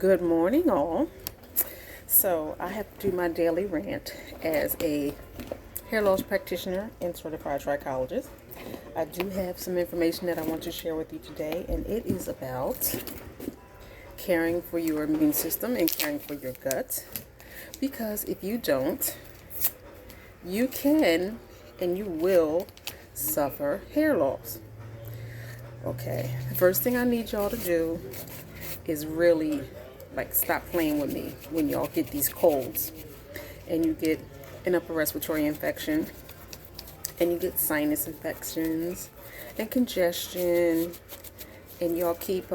Good morning, all. So, I have to do my daily rant as a hair loss practitioner and certified trichologist. I do have some information that I want to share with you today, and it is about caring for your immune system and caring for your gut. Because if you don't, you can and you will suffer hair loss. Okay, the first thing I need y'all to do is really stop playing with me when y'all get these colds and you get an upper respiratory infection and you get sinus infections and congestion and y'all keep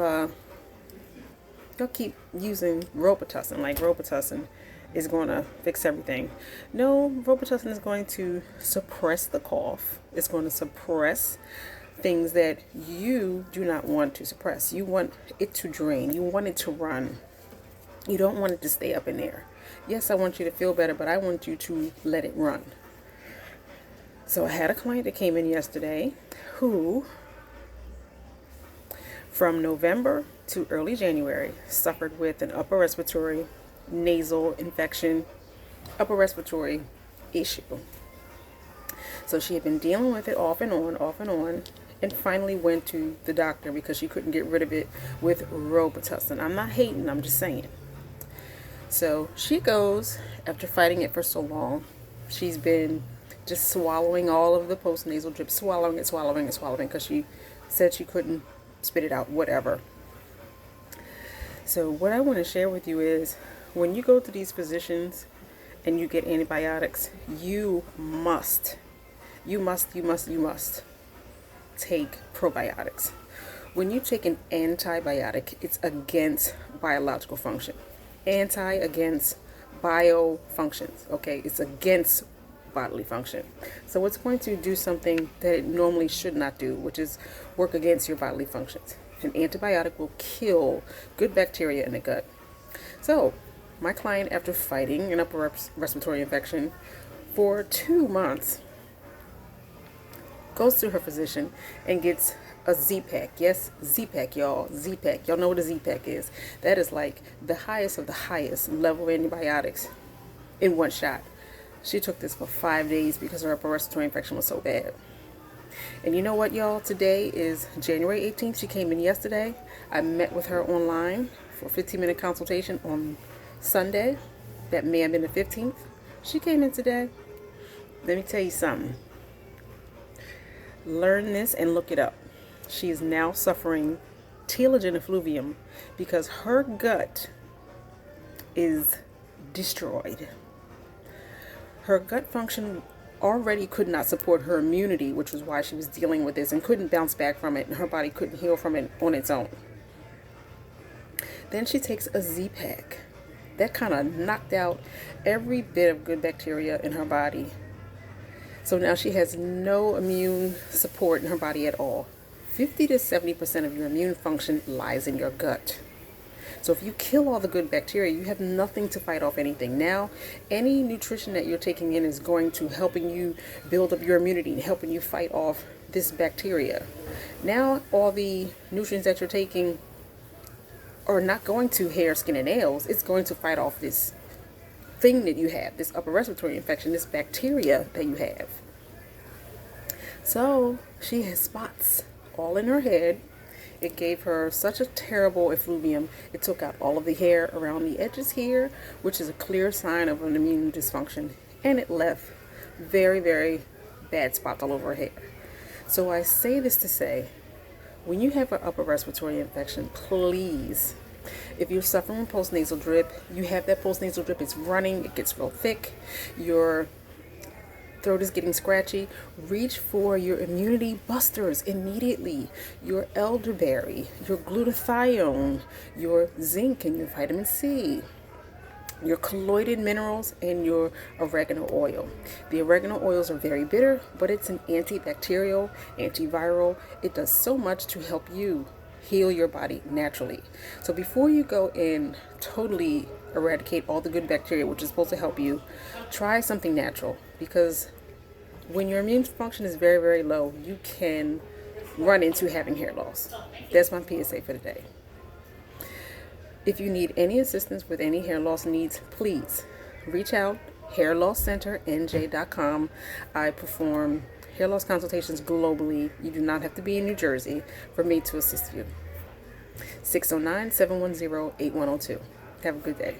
using Robitussin like Robitussin is going to fix everything. No, Robitussin is going to suppress the cough. It's going to suppress things that you do not want to suppress. You want it to drain. You want it to run. You don't want it to stay up in there. Yes, I want you to feel better, but I want you to let it run. So I had a client that came in yesterday who, from November to early January, suffered with an upper respiratory nasal infection, upper respiratory issue. So she had been dealing with it off and on, and finally went to the doctor because she couldn't get rid of it with Robitussin. I'm not hating, I'm just saying. So she goes, after fighting it for so long, she's been just swallowing all of the postnasal drip, swallowing it, because she said she couldn't spit it out, whatever. So what I want to share with you is, when you go to these physicians and you get antibiotics, you must take probiotics. When you take an antibiotic, it's against biological function. Anti against bio functions, okay? It's against bodily function. So it's going to do something that it normally should not do, which is work against your bodily functions. An antibiotic will kill good bacteria in the gut. So my client, after fighting an upper respiratory infection for 2 months, goes to her physician and gets a Z-Pack. Yes, Z-Pack, y'all. Z-Pack. Y'all know what a Z-Pack is. That is like the highest of the highest level of antibiotics in one shot. She took this for 5 days because her upper respiratory infection was so bad. And you know what, y'all? Today is January 18th. She came in yesterday. I met with her online for a 15-minute consultation on Sunday. That may have been the 15th. She came in today. Let me tell you something. Learn this and look it up. She is now suffering telogen effluvium because her gut is destroyed. Her gut function already could not support her immunity, which was why she was dealing with this and couldn't bounce back from it, and her body couldn't heal from it on its own. Then she takes a Z-Pack. That kind of knocked out every bit of good bacteria in her body. So now she has no immune support in her body at all. 50 to 70% of your immune function lies in your gut. So if you kill all the good bacteria, you have nothing to fight off anything. Now, any nutrition that you're taking in is going to helping you build up your immunity and helping you fight off this bacteria. Now, all the nutrients that you're taking are not going to hair, skin, and nails. It's going to fight off this thing that you have, this upper respiratory infection, this bacteria that you have. So she has spots all in her head. It gave her such a terrible effluvium. It took out all of the hair around the edges here, which is a clear sign of an immune dysfunction, and it left very, very bad spots all over her hair. So I say this to say, when you have an upper respiratory infection, please, if you're suffering from postnasal drip, you have that postnasal drip, it's running, it gets real thick, your throat is getting scratchy, reach for your immunity busters immediately. Your elderberry, your glutathione, your zinc and your vitamin C, your colloidal minerals, and your oregano oil. The oregano oils are very bitter, but it's an antibacterial, antiviral. It does so much to help you heal your body naturally. So before you go and totally eradicate all the good bacteria, which is supposed to help you, try something natural, because when your immune function is very, very low, you can run into having hair loss. That's my PSA for today. If you need any assistance with any hair loss needs, please reach out, hairlosscenternj.com. I perform hair loss consultations globally. You do not have to be in New Jersey for me to assist you. 609-710-8102. Have a good day.